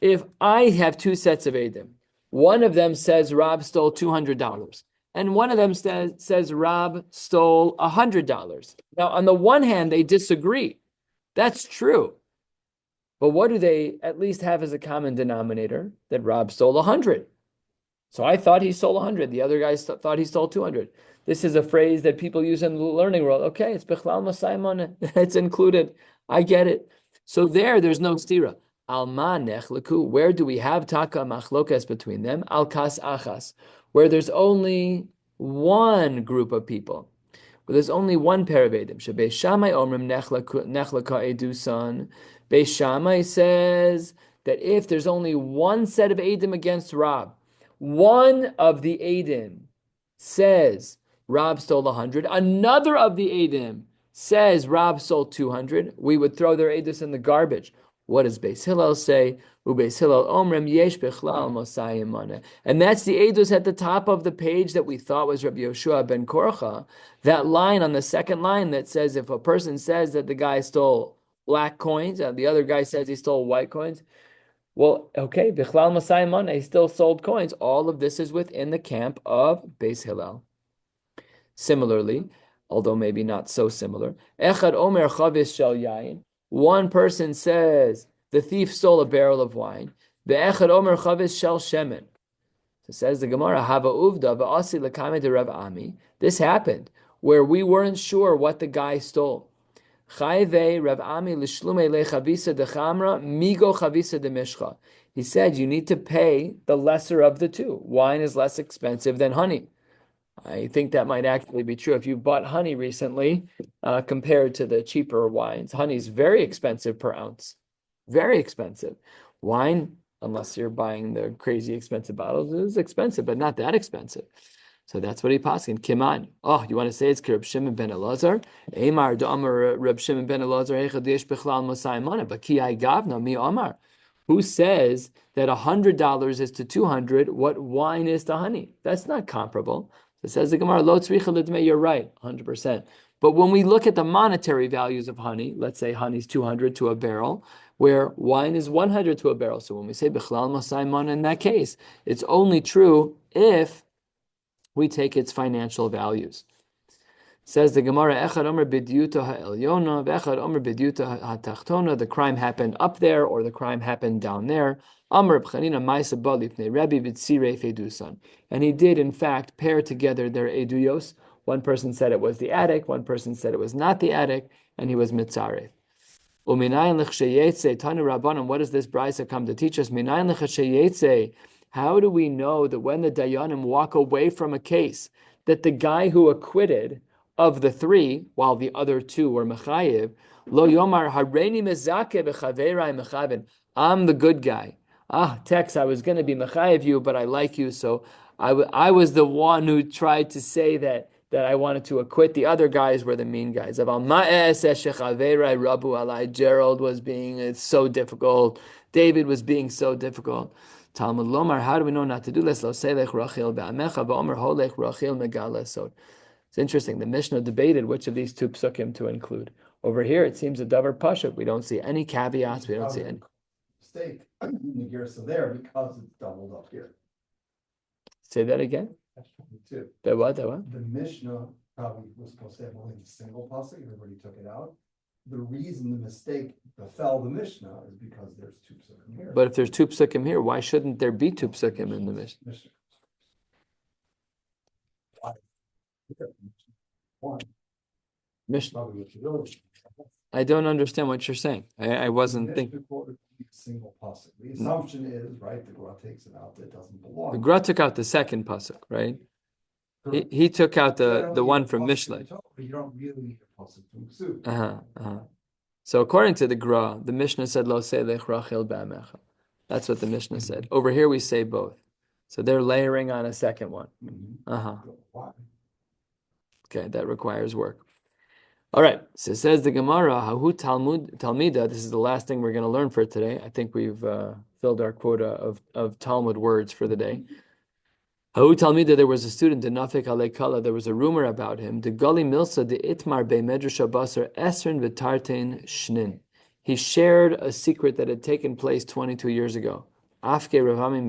If I have two sets of edim, one of them says Rob stole $200. And one of them says Rob stole $100. Now, on the one hand, they disagree. That's true. But what do they at least have as a common denominator? That Rob stole 100. So I thought he stole 100. The other guy thought he stole 200. This is a phrase that people use in the learning world. Okay, it's Bechlal Masayman. It's included. I get it. So there's no stira. Alma nechleku. Where do we have taka machlokas between them? Al kas achas. Where there's only one group of people, where there's only one pair of edim. Beis Shammai omrim nechlaka edusan. Beis Shammai says that if there's only one set of edim against Rab, one of the edim says Rab stole 100, another of the edim says Rab stole 200, we would throw their edus in the garbage. What does Beis Hillel say? Ubeis Hillel omrem yesh bechlal mosayim mana. And that's the edus at the top of the page that we thought was Rabbi Yoshua ben Korcha. That line on the second line that says if a person says that the guy stole black coins and the other guy says he stole white coins, well, okay, bechlal mosayim mana, he still sold coins. All of this is within the camp of Beis Hillel. Similarly, although maybe not so similar, echad omer chavis shel yain. One person says the thief stole a barrel of wine. Be'echad omer chavis shel shemen. So says the Gemara, Hava uvda va'asi l'kame de Rav Ami. This happened where we weren't sure what the guy stole. Chayve Rav Ami l'shlume lechavisa de chamra migo chavisa de mishcha. He said you need to pay the lesser of the two. Wine is less expensive than honey. I think that might actually be true. If you've bought honey recently, compared to the cheaper wines, honey is very expensive per ounce. Very expensive. Wine, unless you're buying the crazy expensive bottles, is expensive, but not that expensive. So that's what he paskin. Kiman. Oh, you want to say it's Reb Shimon ben Elazar? Eimar d'amar Reb Shimon ben Elazar echad yesh bechlal mosayimana. But ki ay gavna mi amar. Who says that $100 is to 200 what wine is to honey? That's not comparable. It says the Gemara, Lo tzricha l'dmei, you're right, 100%. But when we look at the monetary values of honey, let's say honey's 200 to a barrel, where wine is 100 to a barrel. So when we say Bechlal Masayman in that case, it's only true if we take its financial values. Says the Gemara, Echad Omer B'diuta ha'elyona, V'echad Omer B'diuta ha'tachtona, the crime happened up there or the crime happened down there. Amr B'chanina Maisa Balifnei Rebbe V'tzirei Fedusan. And he did, in fact, pair together their eduyos. One person said it was the attic, one person said it was not the attic, and he was mitzaref. U'minayin l'chsheyetze, Tanu Rabbanim, what does this brisa come to teach us? Minayin l'chsheyetze, how do we know that when the Dayanim walk away from a case, that the guy who acquitted of the three, while the other two were mechayiv, lo yomar hareini mezake b'chaverai mechavin, I'm the good guy. Tex, I was going to be mechayiv you, but I like you, so I was the one who tried to say that I wanted to acquit. The other guys were the mean guys. Gerald was being so difficult. David was being so difficult. Talmud Lomar, how do we know not to do this? It's interesting. The Mishnah debated which of these two psukim to include. Over here, it seems a davar pashut. We don't see any caveats. We don't see any mistake in here, so there because it's doubled up here. Say that again. That's probably two. The what? The Mishnah probably was supposed to have only a single pasuk. Everybody took it out. The reason the mistake befell the Mishnah is because there's two psukim here. But if there's two psukim here, why shouldn't there be two psukim in the Mishnah? Why One, Mishnah. probably what you really. I don't understand what you're saying. I wasn't The thinking. Mishnah quoted a single pasuk. The assumption is, right, the Gra takes it out that doesn't The belong. Gra took out the second pasuk, right? He took out the one from Mishlei. But you don't really need a pasuk from Ksuv. So according to the Gra, the Mishnah said Lo selech Rachel ba'amecha. That's what the Mishnah said. Over here we say both. So they're layering on a second one. Why? Okay, that requires work. All right. So it says the Gemara, Hahu Talmida. This is the last thing we're going to learn for today. I think we've filled our quota of Talmud words for the day. Hahu Talmida, there was a student in Nafik Alekala. There was a rumor about him. The Gali Milsa de Itmar be Medrash Basar Esrin v'Tartein Shnin. He shared a secret that had taken place 22 years ago. Afke Ravami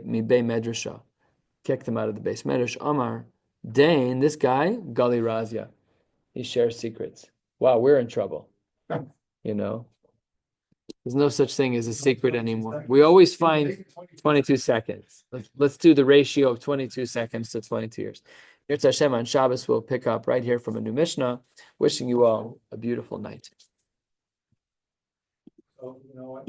mi be Medrasha. Kicked him out of the base. Medrash Amar Dane. This guy Gali Razia. He shares secrets. Wow, we're in trouble. You know, there's no such thing as a secret anymore. We always find 22 seconds. Let's do the ratio of 22 seconds to 22 years. Yirtzeh Hashem on Shabbos will pick up right here from a new Mishnah. Wishing you all a beautiful night. So, you know what?